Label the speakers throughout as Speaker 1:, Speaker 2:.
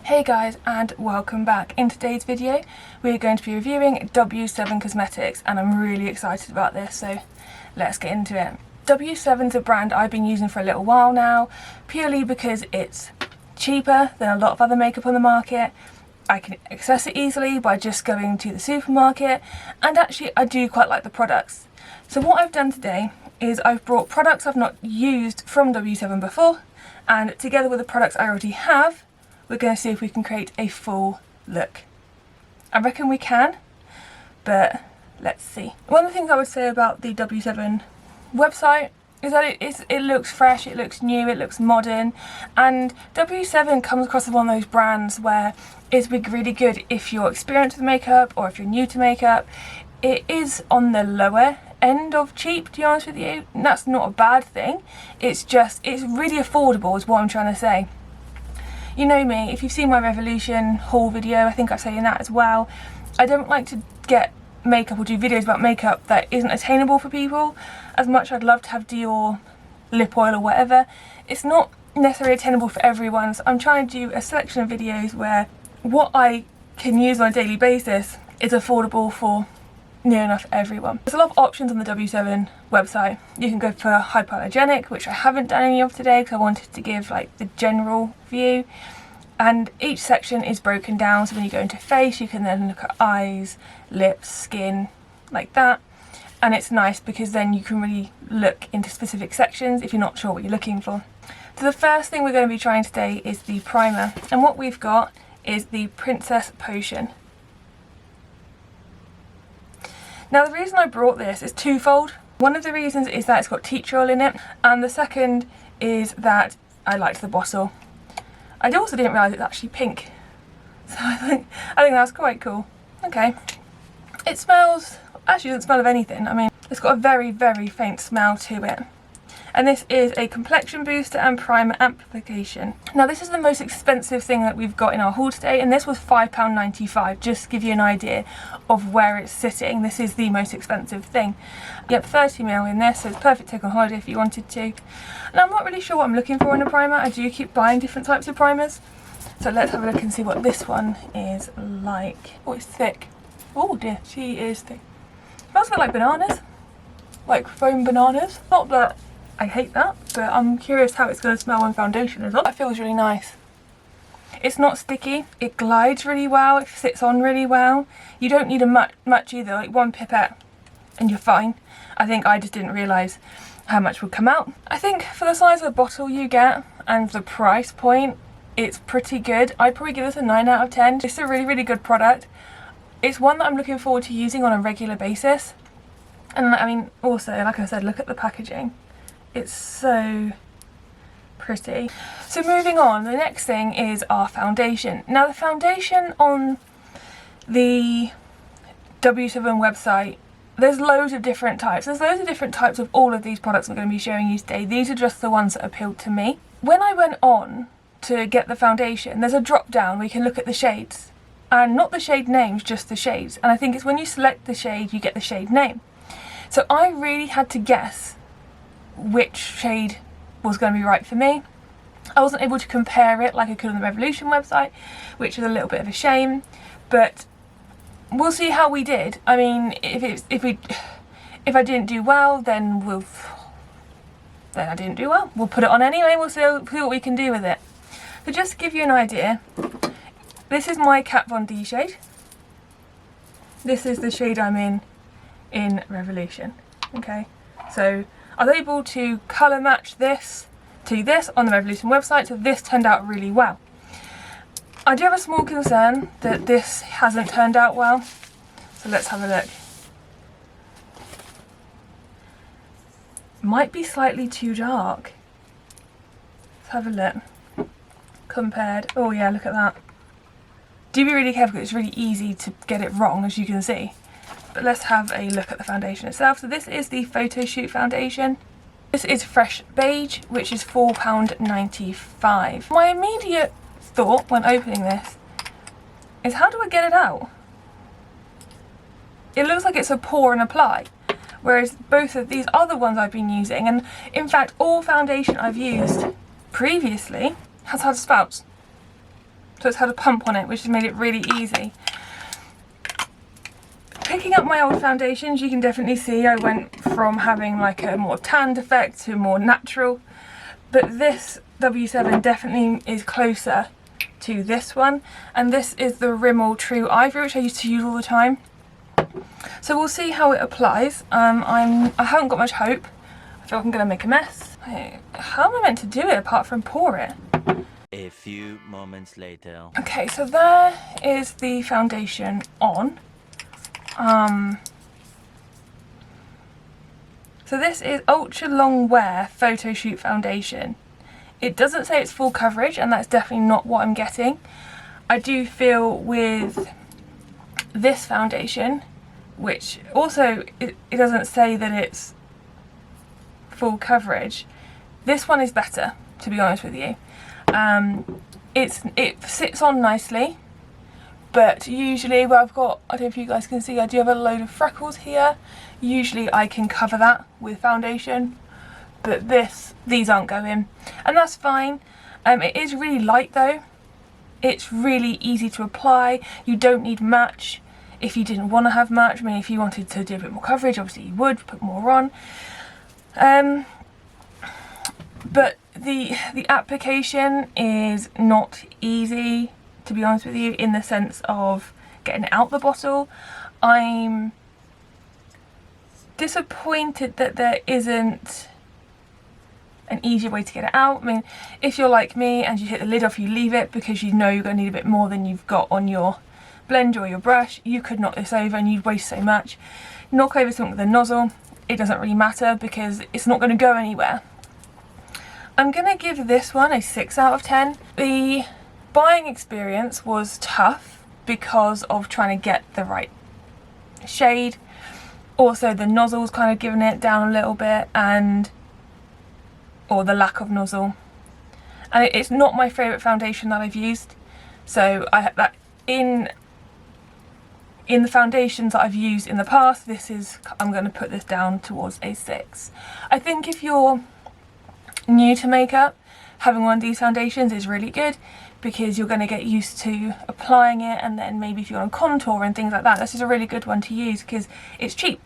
Speaker 1: Hey guys, and welcome back. In today's video we're going to be reviewing W7 Cosmetics, and I'm really excited about this, so let's get into it. W7's a brand I've been using for a little while now, purely because it's cheaper than a lot of other makeup on the market. I can access it easily by just going to the supermarket, and actually I do quite like the products. So what I've done today is I've brought products I've not used from W7 before, and together with the products I already have, we're going to see if we can create a full look. I reckon we can, but let's see. One of the things I would say about the W7 website is that it looks fresh, it looks new, it looks modern, and W7 comes across as one of those brands where it's really good if you're experienced with makeup or if you're new to makeup. It is on the lower end of cheap, to be honest with you, and that's not a bad thing. It's really affordable is what I'm trying to say. You know me, if you've seen my Revolution haul video, I think I've said in that as well, I don't like to get makeup or do videos about makeup that isn't attainable for people. As much I'd love to have Dior lip oil or whatever, it's not necessarily attainable for everyone, so I'm trying to do a selection of videos where what I can use on a daily basis is affordable for near enough everyone. There's a lot of options on the W7 website. You can go for hypoallergenic, which I haven't done any of today because I wanted to give like the general view, and each section is broken down, so when you go into face you can then look at eyes, lips, skin, like that, and it's nice because then you can really look into specific sections if you're not sure what you're looking for. So the first thing we're going to be trying today is the primer, and what we've got is the Princess Potion. Now the reason I brought this is twofold. One of the reasons is that it's got tea tree oil in it, and the second is that I liked the bottle. I also didn't realise it's actually pink, so I think that's quite cool. Okay, it smells, actually doesn't smell of anything. I mean, it's got a very, very faint smell to it. And this is a complexion booster and primer application. Now this is the most expensive thing that we've got in our haul today, and this was £5.95, just to give you an idea of where it's sitting. This is the most expensive thing. Yep, 30ml in this, so it's perfect to take on holiday if you wanted to. And I'm not really sure what I'm looking for in a primer. I do keep buying different types of primers. So let's have a look and see what this one is like. Oh, it's thick. Oh dear, she is thick. It smells a bit like bananas, like foam bananas. Not that I hate that, but I'm curious how it's going to smell on foundation as well. That feels really nice. It's not sticky, it glides really well, it sits on really well. You don't need a much either, like one pipette and you're fine. I think I just didn't realise how much would come out. I think for the size of the bottle you get and the price point, it's pretty good. I'd probably give this a 9 out of 10. It's a really, really good product. It's one that I'm looking forward to using on a regular basis. And I mean, also, like I said, look at the packaging. It's so pretty. So moving on, the next thing is our foundation. Now the foundation on the W7 website, there's loads of different types. There's loads of different types of all of these products I'm going to be showing you today. These are just the ones that appealed to me. When I went on to get the foundation, there's a drop down where you can look at the shades. And not the shade names, just the shades. And I think it's when you select the shade, you get the shade name. So I really had to guess which shade was going to be right for me. I wasn't able to compare it like I could on the Revolution website, which is a little bit of a shame, but we'll see how we did. I mean, if I didn't do well, then I didn't do well. We'll put it on anyway, we'll see what we can do with it. So just to give you an idea, this is my Kat Von D shade. This is the shade I'm in Revolution. Okay, so I was able to colour match this to this on the Revolution website, so this turned out really well. I do have a small concern that this hasn't turned out well, so let's have a look. Might be slightly too dark. Let's have a look. Compared, oh yeah, look at that. Do be really careful because it's really easy to get it wrong, as you can see. But let's have a look at the foundation itself. So this is the Photo Shoot foundation. This is Fresh Beige, which is £4.95. My immediate thought when opening this is, how do I get it out? It looks like it's a pour and apply, whereas both of these other ones I've been using, and in fact all foundation I've used previously has had spouts. So it's had a pump on it, which has made it really easy. Picking up my old foundations, you can definitely see I went from having like a more tanned effect to more natural. But this W7 definitely is closer to this one. And this is the Rimmel True Ivory, which I used to use all the time. So we'll see how it applies. I haven't got much hope. I feel like I'm going to make a mess. How am I meant to do it apart from pour it?
Speaker 2: A few moments later.
Speaker 1: Okay, so there is the foundation on. So this is Ultra Long Wear Photo Shoot Foundation. It doesn't say it's full coverage, and that's definitely not what I'm getting. I do feel with this foundation, which also it doesn't say that it's full coverage. This one is better, to be honest with you. It sits on nicely. But usually where I've got, I don't know if you guys can see, I do have a load of freckles here. Usually I can cover that with foundation, but these aren't going. And that's fine. It is really light though. It's really easy to apply. You don't need much if you didn't want to have much. I mean, if you wanted to do a bit more coverage, obviously you would put more on. But the application is not easy, to be honest with you, in the sense of getting it out the bottle. I'm disappointed that there isn't an easier way to get it out. I mean, if you're like me and you hit the lid off, you leave it because you know you're going to need a bit more than you've got on your blender or your brush, you could knock this over and you'd waste so much. Knock over something with a nozzle, it doesn't really matter because it's not going to go anywhere. I'm going to give this one a 6 out of 10. The buying experience was tough because of trying to get the right shade. Also the nozzle's kind of giving it down a little bit, or the lack of nozzle. And it's not my favourite foundation that I've used. So in the foundations that I've used in the past, I'm going to put this down towards a 6. I think if you're new to makeup, having one of these foundations is really good because you're going to get used to applying it, and then maybe if you're on contour and things like that, this is a really good one to use because it's cheap.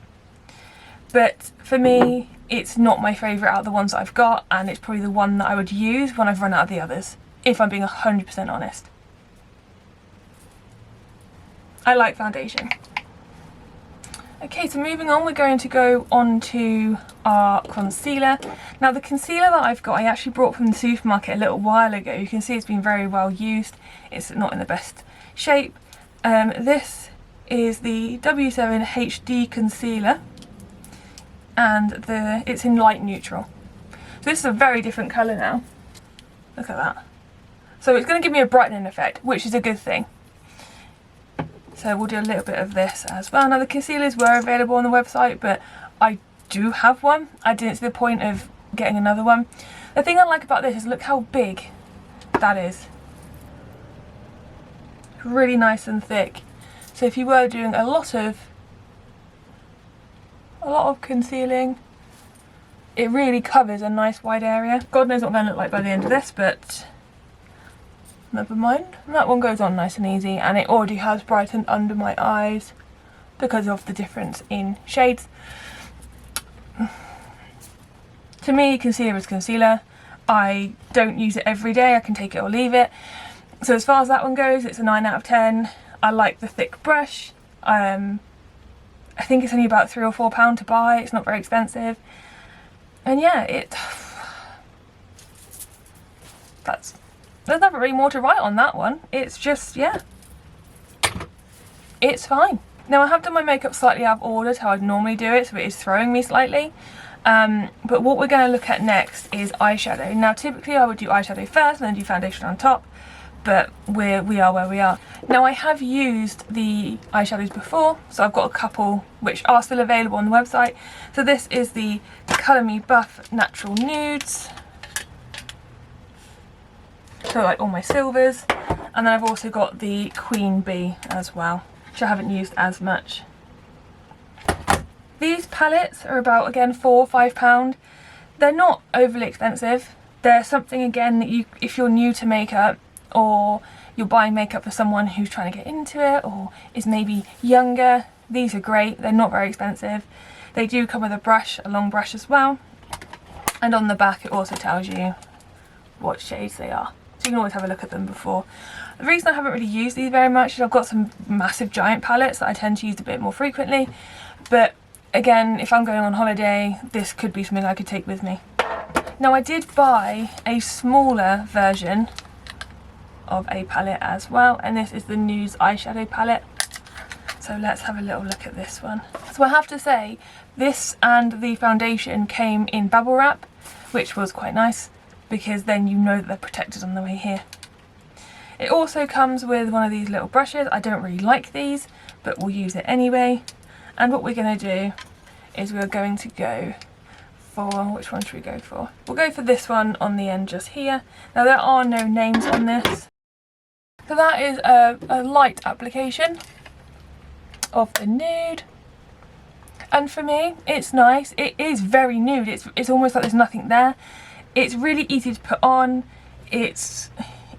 Speaker 1: But for me, it's not my favourite out of the ones that I've got, and it's probably the one that I would use when I've run out of the others, if I'm being 100% honest. I like foundation. Okay, so moving on, we're going to go on to our concealer. Now the concealer that I've got, I actually brought from the supermarket a little while ago. You can see it's been very well used. It's not in the best shape. This is the W7 HD concealer, and it's in light neutral. So this is a very different colour now. Look at that. So it's going to give me a brightening effect, which is a good thing. So we'll do a little bit of this as well. Now the concealers were available on the website, but I do have one. I didn't see the point of getting another one. The thing I like about this is look how big that is. Really nice and thick. So if you were doing a lot of concealing, it really covers a nice wide area. God knows what I'm going to look like by the end of this, but never mind. That one goes on nice and easy, and it already has brightened under my eyes because of the difference in shades. To me, concealer is concealer. I don't use it every day. I can take it or leave it. So as far as that one goes, it's a 9 out of 10. I like the thick there's I think it's only about £3 or £4 to buy. It's not very expensive. And yeah, there's nothing really more to write on that one. It's just, yeah, it's fine. Now I have done my makeup slightly out of order to how I'd normally do it, so it is throwing me slightly. But what we're going to look at next is eyeshadow. Now typically I would do eyeshadow first and then do foundation on top, but we are where we are. Now I have used the eyeshadows before, so I've got a couple which are still available on the website. So this is the Colour Me Buff Natural Nudes. So like all my silvers, and then I've also got the Queen Bee as well, which I haven't used as much. These palettes are about, again, £4 or £5. They're not overly expensive. They're something, again, that if you're new to makeup, or you're buying makeup for someone who's trying to get into it or is maybe younger, these are great. They're not very expensive. They do come with a brush, a long brush as well. And on the back it also tells you what shades they are. So you can always have a look at them before. The reason I haven't really used these very much is I've got some massive giant palettes that I tend to use a bit more frequently. But again, if I'm going on holiday, this could be something I could take with me. Now I did buy a smaller version of a palette as well, and this is the Nudes eyeshadow palette. So let's have a little look at this one. So I have to say, this and the foundation came in bubble wrap, which was quite nice, because then you know that they're protected on the way here. It also comes with one of these little brushes. I don't really like these, but we'll use it anyway. And what we're going to do is we're going to go for, which one should we go for? We'll go for this one on the end just here. Now there are no names on this. So that is a light application of the nude. And for me, it's nice. It is very nude. It's almost like there's nothing there. It's really easy to put on. It's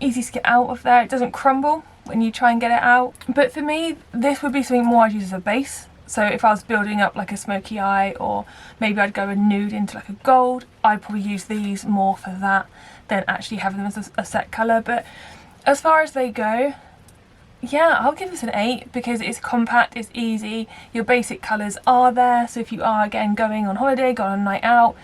Speaker 1: easy to get out of there. It doesn't crumble when you try and get it out. But for me, this would be something more I'd use as a base. So if I was building up like a smoky eye, or maybe I'd go a nude into like a gold, I'd probably use these more for that than actually having them as a set colour. But as far as they go, yeah, I'll give this an 8 because it's compact, it's easy, your basic colours are there. So if you are again going on holiday, going on a night out,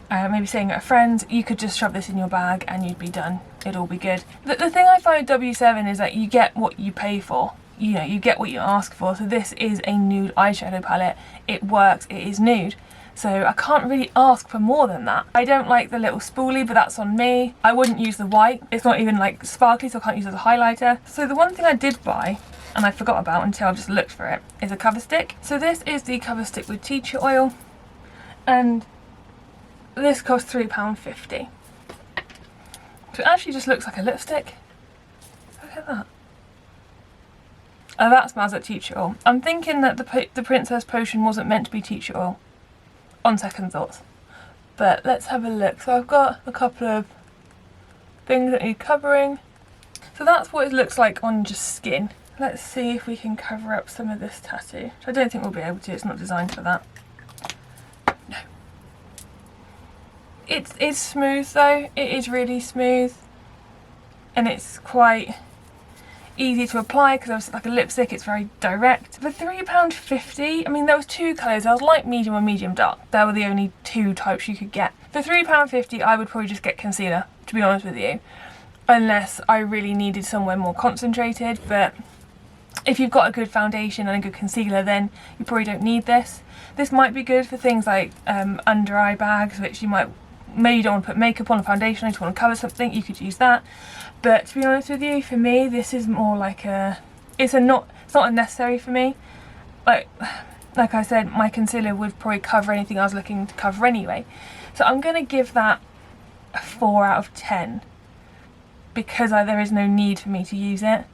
Speaker 1: maybe staying at a friend's, you could just shove this in your bag and you'd be done. It'd all be good. The thing I find with W7 is that you get what you pay for. You know, you get what you ask for. So this is a nude eyeshadow palette. It works, it is nude. So I can't really ask for more than that. I don't like the little spoolie, but that's on me. I wouldn't use the white. It's not even like sparkly, so I can't use it as a highlighter. So the one thing I did buy, and I forgot about until I've just looked for it, is a cover stick. So this is the cover stick with teacher oil, and this costs £3.50. So it actually just looks like a lipstick. Look at that. Oh, that smells like teacher oil. I'm thinking that the Princess Potion wasn't meant to be teacher oil, on second thoughts. But let's have a look. So I've got a couple of things that need covering. So that's what it looks like on just skin. Let's see if we can cover up some of this tattoo. Which I don't think we'll be able to, it's not designed for that. No. It's smooth though, it is really smooth. And it's quite easy to apply because it's like a lipstick, it's very direct. For £3.50, I mean there was two colours, there was light medium and medium dark. They were the only two types you could get. For £3.50 I would probably just get concealer, to be honest with you. Unless I really needed somewhere more concentrated, but if you've got a good foundation and a good concealer then you probably don't need this. This might be good for things like under eye bags, which you might, maybe you don't want to put makeup on, a foundation, you just want to cover something, you could use that. But to be honest with you, for me, this is more like it's not unnecessary for me. Like I said, my concealer would probably cover anything I was looking to cover anyway. So I'm going to give that a 4 out of 10 because there is no need for me to use it.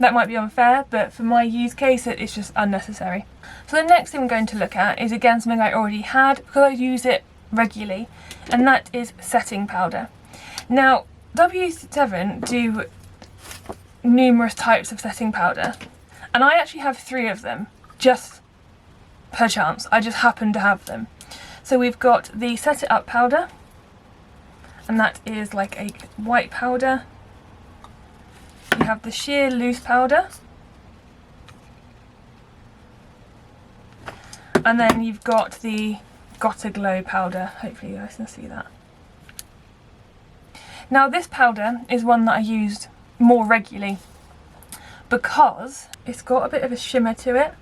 Speaker 1: That might be unfair, but for my use case, it's just unnecessary. So the next thing I'm going to look at is again something I already had because I use it regularly, and that is setting powder. Now, W7 do numerous types of setting powder, and I actually have 3 of them, just per chance. I just happen to have them. So we've got the Set It Up powder, and that is like a white powder. You have the Sheer Loose powder, and then you've got the Gotta Glow powder. Hopefully you guys can see that. Now this powder is one that I used more regularly because it's got a bit of a shimmer to it.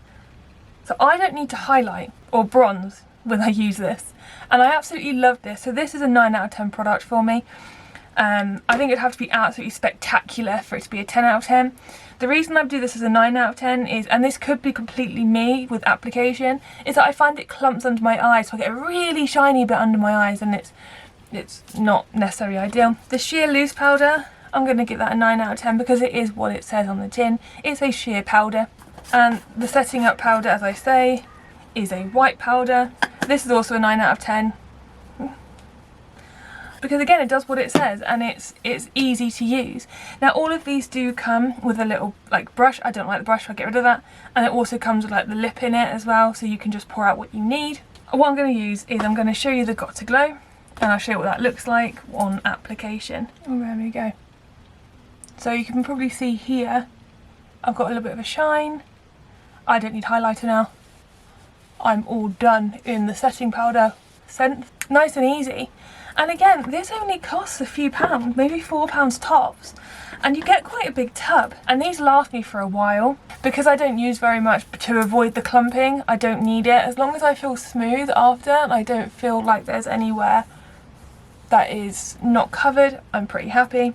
Speaker 1: So I don't need to highlight or bronze when I use this. And I absolutely love this. So this is a 9 out of 10 product for me. I think it'd have to be absolutely spectacular for it to be a 10 out of 10. The reason I do this as a 9 out of 10 is, and this could be completely me with application, is that I find it clumps under my eyes. So I get a really shiny bit under my eyes and it's not necessarily ideal. The Sheer Loose powder, I'm going to give that a 9 out of 10 because it is what it says on the tin. It's a sheer powder. And the Setting Up powder, as I say, is a white powder. This is also a 9 out of 10. because again it does what it says, and it's easy to use. Now all of these do come with a little like brush. I don't like the brush, so I'll get rid of that. And it also comes with like the lip in it as well, so you can just pour out what you need. What I'm going to use is I'm going to show you the Got to Glow, and I'll show you what that looks like on application. Oh, there we go. So you can probably see here I've got a little bit of a shine. I don't need highlighter now. I'm all done in the setting powder scent. Nice and easy. And again, this only costs a few pounds, maybe £4 tops, and you get quite a big tub. And these last me for a while because I don't use very much to avoid the clumping. I don't need it. As long as I feel smooth after and I don't feel like there's anywhere that is not covered, I'm pretty happy.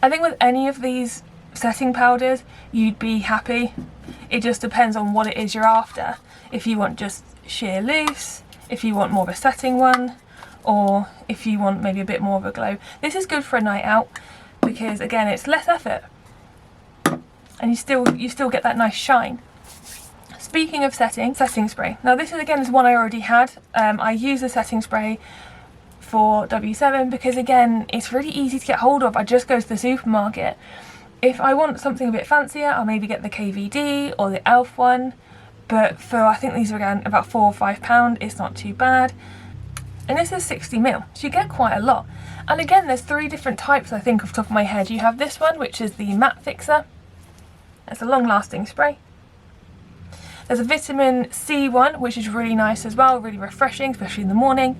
Speaker 1: I think with any of these setting powders, you'd be happy. It just depends on what it is you're after. If you want just sheer loose, if you want more of a setting one, or if you want maybe a bit more of a glow. This is good for a night out because again it's less effort and you still get that nice shine. Speaking of setting spray. Now this is one I already had. I use the setting spray for W7 because again it's really easy to get hold of. I just go to the supermarket. If I want something a bit fancier, I'll maybe get the KVD or the e.l.f. one, but for I think these are again about £4 or £5, it's not too bad. And this is 60ml, so you get quite a lot. And again, there's 3 different types I think off the top of my head. You have this one, which is the matte fixer. It's a long lasting spray. There's a vitamin C one, which is really nice as well, really refreshing, especially in the morning.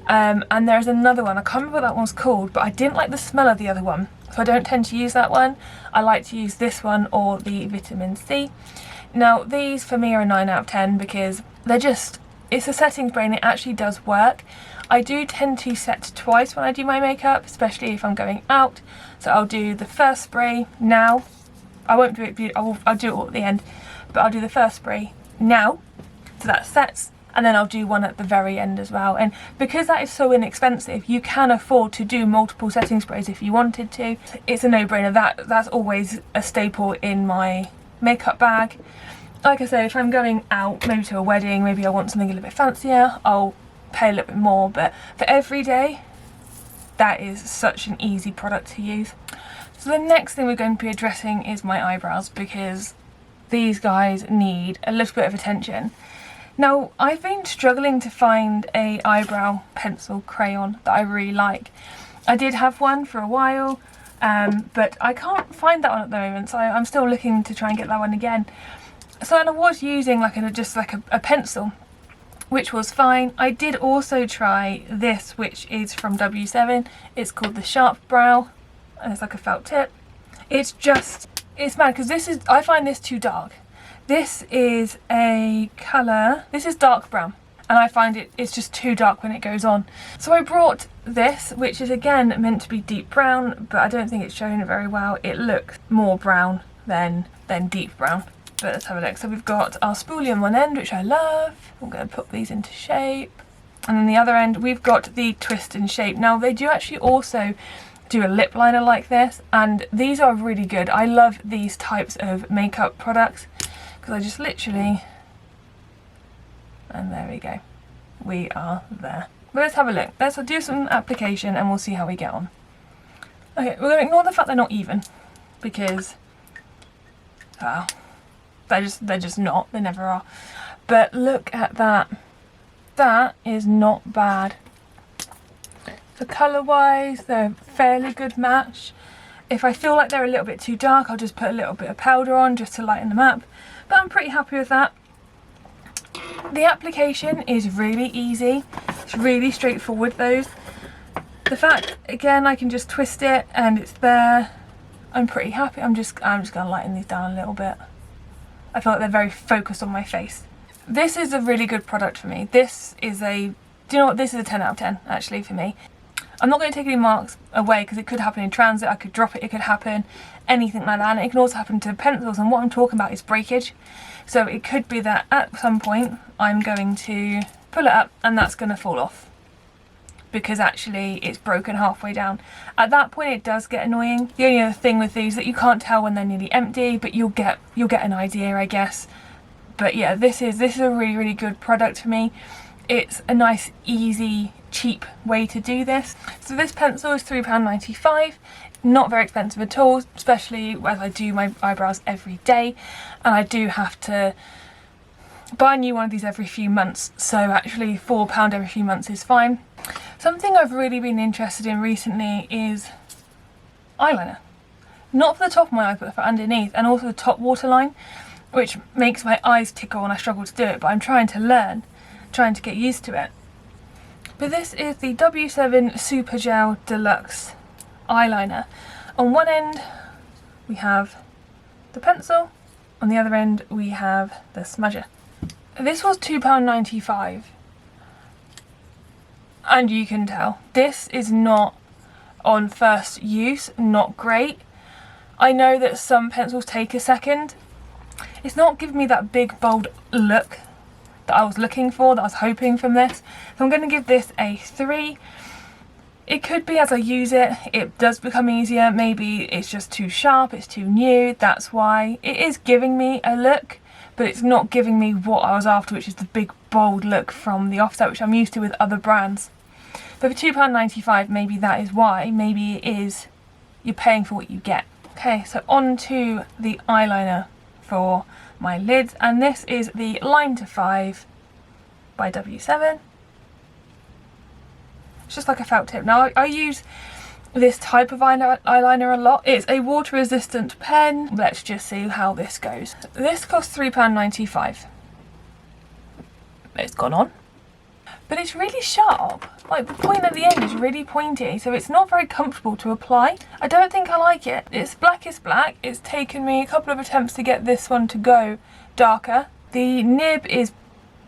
Speaker 1: And there's another one, I can't remember what that one's called, but I didn't like the smell of the other one, so I don't tend to use that one. I like to use this one or the vitamin C. Now these for me are a 9 out of 10 because it's a setting spray and it actually does work. I do tend to set twice when I do my makeup, especially if I'm going out. So I'll do the first spray now. I won't do it, I'll do it all at the end, but I'll do the first spray now, so that sets. And then I'll do one at the very end as well. And because that is so inexpensive, you can afford to do multiple setting sprays if you wanted to. It's a no-brainer. That's always a staple in my makeup bag. Like I said, if I'm going out, maybe to a wedding, maybe I want something a little bit fancier, I'll pay a little bit more. But for every day, that is such an easy product to use. So the next thing we're going to be addressing is my eyebrows, because these guys need a little bit of attention. Now, I've been struggling to find a eyebrow pencil crayon that I really like. I did have one for a while, but I can't find that one at the moment, so I'm still looking to try and get that one again. So I was using just like a pencil, which was fine. I did also try this, which is from W7. It's called the Sharp Brow, and it's like a felt tip. It's mad, because I find this too dark. This is a colour, this is dark brown, and I find it's just too dark when it goes on. So I brought this, which is again meant to be deep brown, but I don't think it's showing it very well. It looks more brown than deep brown. But let's have a look. So we've got our spoolie on one end, which I love. I'm going to put these into shape. And then the other end, we've got the twist and shape. Now they do actually also do a lip liner like this, and these are really good. I love these types of makeup products because I just literally, and there we go, we are there. But let's have a look. Let's do some application and we'll see how we get on. Okay, we're going to ignore the fact they're not even, because they're just not, they never are. But look at that. That is not bad. So colour wise, they're a fairly good match. If I feel like they're a little bit too dark, I'll just put a little bit of powder on just to lighten them up. But I'm pretty happy with that. The application is really easy. It's really straightforward, those. The fact, again, I can just twist it and it's there. I'm pretty happy. I'm just going to lighten these down a little bit. I feel like they're very focused on my face. This is a really good product for me. This is do you know what? This is a 10 out of 10, actually, for me. I'm not going to take any marks away because it could happen in transit, I could drop it, it could happen, anything like that. And it can also happen to pencils, and what I'm talking about is breakage. So it could be that at some point I'm going to pull it up and that's going to fall off because actually it's broken halfway down. At that point it does get annoying. The only other thing with these that you can't tell when they're nearly empty, but you'll get an idea, I guess. But yeah, this is a really, really good product for me. It's a nice, easy cheap way to do this. So this pencil is £3.95, not very expensive at all, especially as I do my eyebrows every day and I do have to buy a new one of these every few months, so actually £4 every few months is fine. Something I've really been interested in recently is eyeliner. Not for the top of my eyes, but for underneath, and also the top waterline, which makes my eyes tickle and I struggle to do it, but I'm trying to learn, trying to get used to it. But this is the W7 Super Gel Deluxe eyeliner. On one end we have the pencil, on the other end we have the smudger. This was £2.95, and you can tell this is not, on first use, not great. I know that some pencils take a second. It's not giving me that big bold look that I was looking for, that I was hoping from this. So I'm going to give this a 3. It could be as I use it, it does become easier. Maybe it's just too sharp, it's too new, that's why. It is giving me a look, but it's not giving me what I was after, which is the big bold look from the offset, which I'm used to with other brands. But for £2.95, maybe that is why. Maybe it is, you're paying for what you get. Okay, so on to the eyeliner for my lids, and this is the Line to 5 by W7. It's just like a felt tip. Now I use this type of eyeliner a lot. It's a water resistant pen. Let's just see how this goes. This costs £3.95. It's gone on. But it's really sharp. Like, the point at the end is really pointy, so it's not very comfortable to apply. I don't think I like it. It's blackest black. It's taken me a couple of attempts to get this one to go darker. The nib is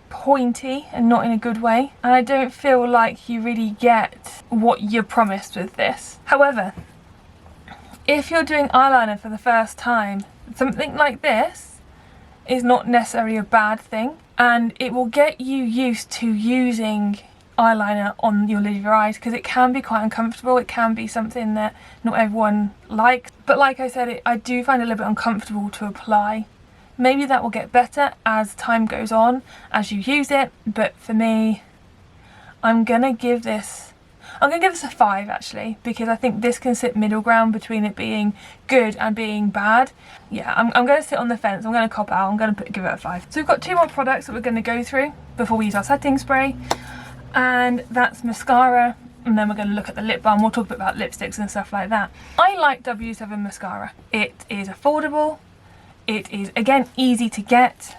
Speaker 1: pointy and not in a good way, and I don't feel like you really get what you're promised with this. However, if you're doing eyeliner for the first time, something like this is not necessarily a bad thing, and it will get you used to using eyeliner on your lid of your eyes, because it can be quite uncomfortable. It can be something that not everyone likes, but like I said, I do find it a little bit uncomfortable to apply. Maybe that will get better as time goes on, as you use it, but for me, I'm gonna give this a 5 actually, because I think this can sit middle ground between it being good and being bad. Yeah, I'm gonna sit on the fence. I'm gonna cop out. I'm gonna give it a 5. So we've got 2 more products that we're gonna go through before we use our setting spray, and that's mascara, and then we're going to look at the lip balm. We'll talk a bit about lipsticks and stuff like that. I like W7 mascara. It is affordable. It is, again, easy to get,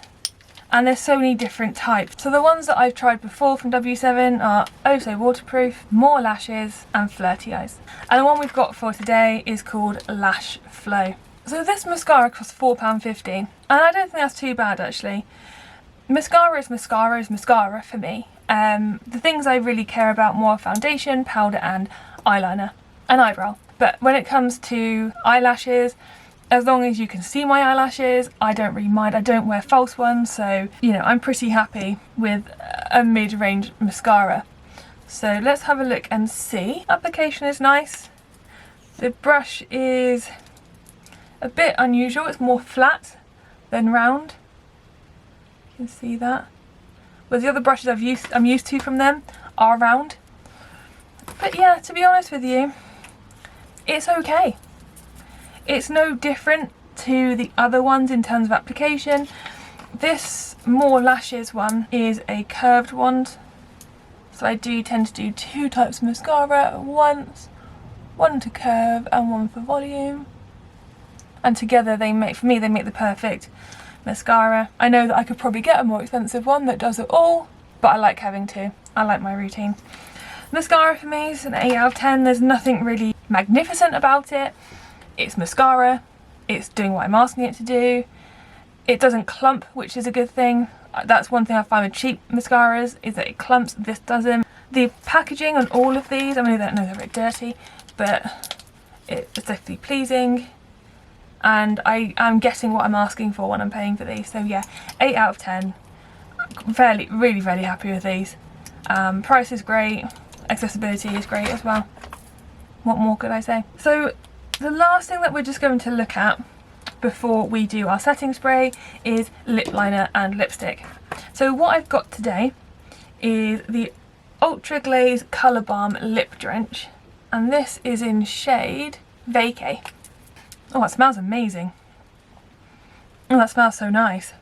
Speaker 1: and there's so many different types. So the ones that I've tried before from W7 are Oh So Waterproof, More Lashes, and Flirty Eyes. And the one we've got for today is called Lash Flow. So this mascara costs £4.50, and I don't think that's too bad actually. Mascara is mascara for me. The things I really care about more are foundation, powder, and eyeliner, and eyebrow. But when it comes to eyelashes, as long as you can see my eyelashes, I don't really mind. I don't wear false ones, so, you know, I'm pretty happy with a mid-range mascara. So let's have a look and see. Application is nice. The brush is a bit unusual. It's more flat than round. You can see that. Whereas the other brushes I'm used to from them are round. But yeah, to be honest with you, it's okay. It's no different to the other ones in terms of application. This More Lashes one is a curved wand. So I do tend to do 2 types of mascara at once. One to curve and one for volume. And together they make the perfect mascara. I know that I could probably get a more expensive one that does it all, but I like having 2. I like my routine. Mascara for me is an 8 out of 10. There's nothing really magnificent about it. It's mascara. It's doing what I'm asking it to do. It doesn't clump, which is a good thing. That's one thing I find with cheap mascaras, is that it clumps. This doesn't. The packaging on all of these, I mean, I know they're very dirty, but it's definitely pleasing. And I'm getting what I'm asking for when I'm paying for these. So yeah, 8 out of 10. Really happy with these. Price is great. Accessibility is great as well. What more could I say? So the last thing that we're just going to look at before we do our setting spray is lip liner and lipstick. So what I've got today is the Ultra Glaze Colour Balm Lip Drench, and this is in shade Vacay. Oh, it smells amazing. Oh, that smells so nice.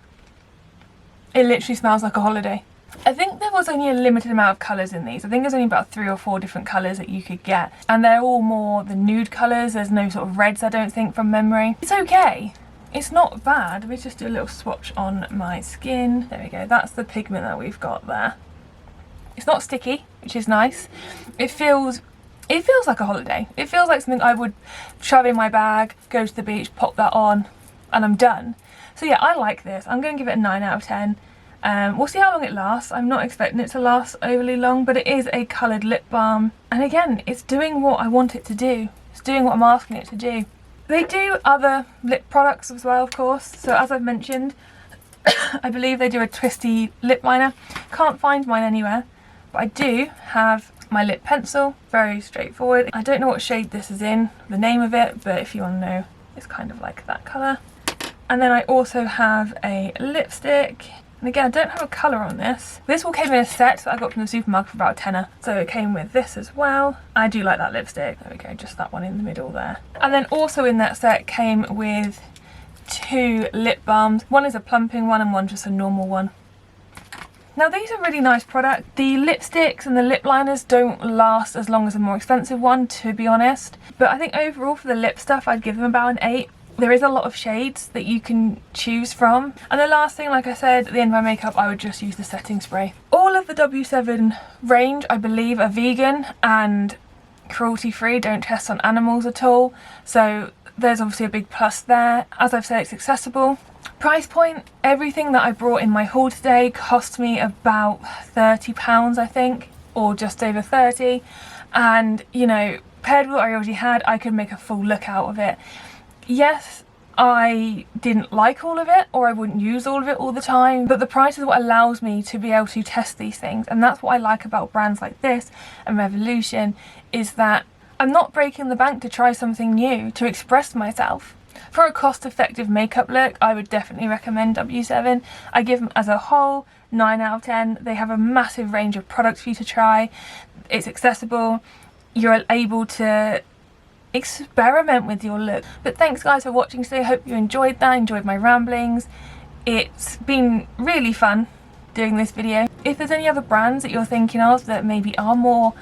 Speaker 1: It literally smells like a holiday. I think there was only a limited amount of colours in these. I think there's only about 3 or 4 different colours that you could get, and they're all more the nude colours. There's no sort of reds, I don't think, from memory. It's okay. It's not bad. Let me just do a little swatch on my skin. There we go. That's the pigment that we've got there. It's not sticky, which is nice. It feels like a holiday. It feels like something I would shove in my bag, go to the beach, pop that on, and I'm done. So yeah, I like this. I'm going to give it a 9 out of 10. We'll see how long it lasts. I'm not expecting it to last overly long, but it is a coloured lip balm. And again, it's doing what I want it to do. It's doing what I'm asking it to do. They do other lip products as well, of course. So as I've mentioned, I believe they do a twisty lip liner. Can't find mine anywhere, but I do have my lip pencil. Very straightforward. I don't know what shade this is in, the name of it, but if you want to know, it's kind of like that colour. And then I also have a lipstick. And again, I don't have a colour on this. This all came in a set that I got from the supermarket for about a tenner. So it came with this as well. I do like that lipstick. There we go, just that one in the middle there. And then also in that set came with 2 lip balms. One is a plumping one and one just a normal one. Now these are really nice products. The lipsticks and the lip liners don't last as long as a more expensive one, to be honest. But I think overall for the lip stuff, I'd give them about an 8. There is a lot of shades that you can choose from. And the last thing, like I said, at the end of my makeup, I would just use the setting spray. All of the W7 range, I believe, are vegan and cruelty-free, don't test on animals at all. So there's obviously a big plus there. As I've said, it's accessible. Price point, everything that I brought in my haul today cost me about £30, I think, or just over 30. And, you know, paired with what I already had, I could make a full look out of it. Yes, I didn't like all of it, or I wouldn't use all of it all the time, but the price is what allows me to be able to test these things. And that's what I like about brands like this and Revolution, is that I'm not breaking the bank to try something new, to express myself. For a cost-effective makeup look, I would definitely recommend W7. I give them as a whole 9 out of 10. They have a massive range of products for you to try. It's accessible. You're able to experiment with your look. But thanks guys for watching today. Hope you enjoyed that, enjoyed my ramblings. It's been really fun doing this video. If there's any other brands that you're thinking of that maybe are more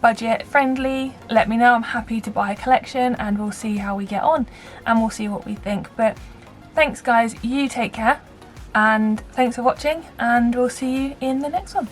Speaker 1: budget friendly, let me know. I'm happy to buy a collection and we'll see how we get on and we'll see what we think. But thanks guys, you take care, and thanks for watching, and we'll see you in the next one.